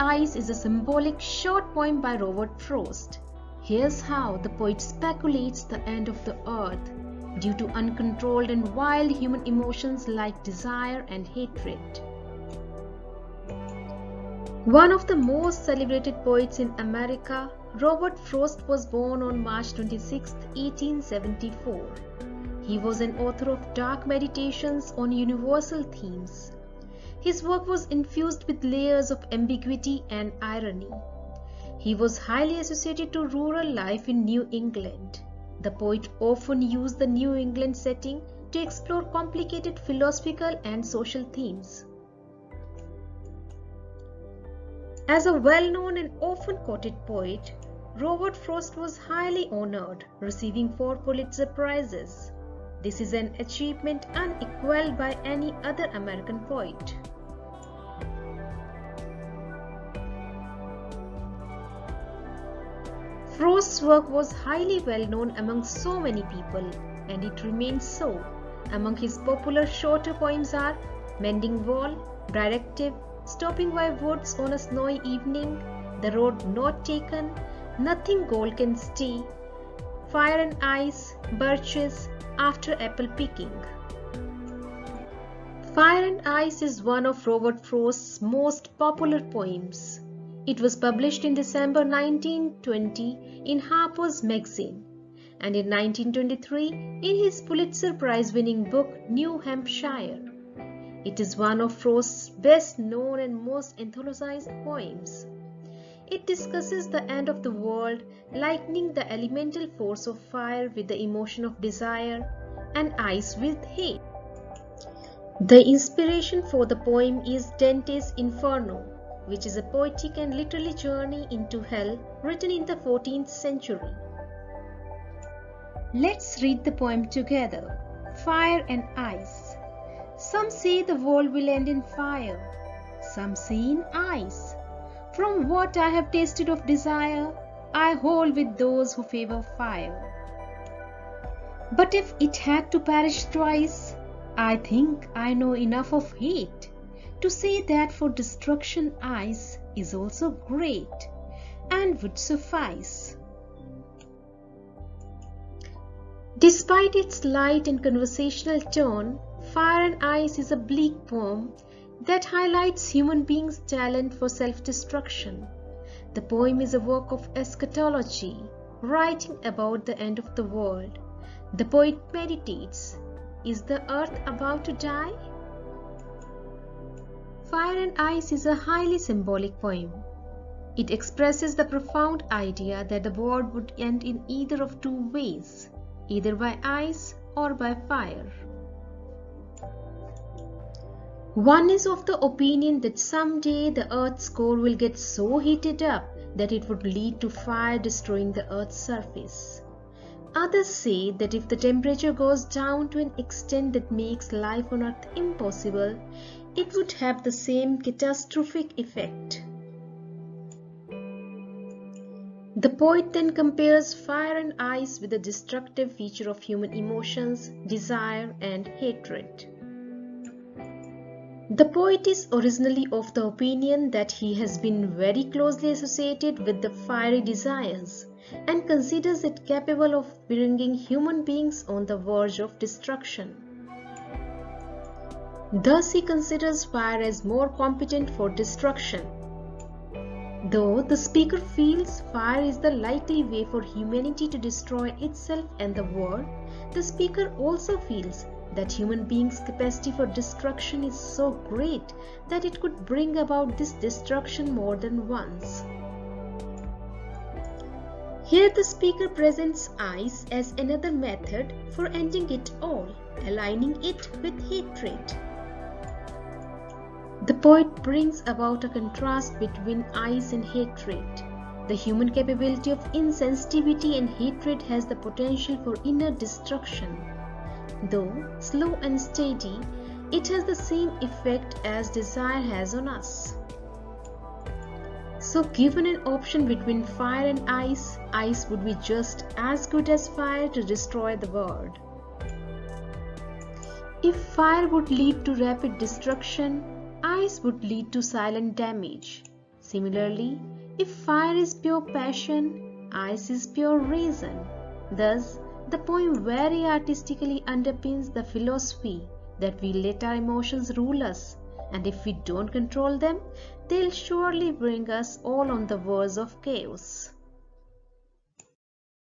Ice is a symbolic short poem by Robert Frost. Here's how the poet speculates the end of the earth due to uncontrolled and wild human emotions like desire and hatred. One of the most celebrated poets in America, Robert Frost was born on March 26, 1874. He was an author of dark meditations on universal themes. His work was infused with layers of ambiguity and irony. He was highly associated to rural life in New England. The poet often used the New England setting to explore complicated philosophical and social themes. As a well-known and often quoted poet, Robert Frost was highly honored, receiving 4 Pulitzer Prizes. This is an achievement unequaled by any other American poet. Frost's work was highly well known among so many people, and it remains so. Among his popular shorter poems are Mending Wall, Directive, Stopping by Woods on a Snowy Evening, The Road Not Taken, Nothing Gold Can Stay, Fire and Ice, Birches, After Apple Picking. Fire and Ice is one of Robert Frost's most popular poems. It was published in December 1920 in Harper's Magazine, and in 1923 in his Pulitzer Prize-winning book New Hampshire. It is one of Frost's best-known and most anthologized poems. It discusses the end of the world, likening the elemental force of fire with the emotion of desire and ice with hate. The inspiration for the poem is Dante's Inferno, which is a poetic and literary journey into hell written in the 14th century. Let's read the poem together. Fire and Ice. Some say the world will end in fire, some say in ice. From what I have tasted of desire, I hold with those who favor fire. But if it had to perish twice, I think I know enough of hate to say that for destruction ice is also great and would suffice. Despite its light and conversational tone, Fire and Ice is a bleak poem that highlights human beings' talent for self-destruction. The poem is a work of eschatology, writing about the end of the world. The poet meditates, is the earth about to die? Fire and Ice is a highly symbolic poem. It expresses the profound idea that the world would end in either of 2 ways, either by ice or by fire. One is of the opinion that someday the Earth's core will get so heated up that it would lead to fire destroying the Earth's surface. Others say that if the temperature goes down to an extent that makes life on Earth impossible, it would have the same catastrophic effect. The poet then compares fire and ice with the destructive feature of human emotions, desire, and hatred. The poet is originally of the opinion that he has been very closely associated with the fiery desires and considers it capable of bringing human beings on the verge of destruction. Thus, he considers fire as more competent for destruction. Though the speaker feels fire is the likely way for humanity to destroy itself and the world, the speaker also feels that human beings' capacity for destruction is so great that it could bring about this destruction more than once. Here the speaker presents ice as another method for ending it all, aligning it with hatred. The poet brings about a contrast between ice and hatred. The human capability of insensitivity and hatred has the potential for inner destruction. Though slow and steady, it has the same effect as desire has on us. So given an option between fire and ice, ice would be just as good as fire to destroy the world. If fire would lead to rapid destruction, ice would lead to silent damage. Similarly, if fire is pure passion, ice is pure reason. Thus, the poem very artistically underpins the philosophy that we let our emotions rule us, and if we don't control them, they'll surely bring us all on the verge of chaos.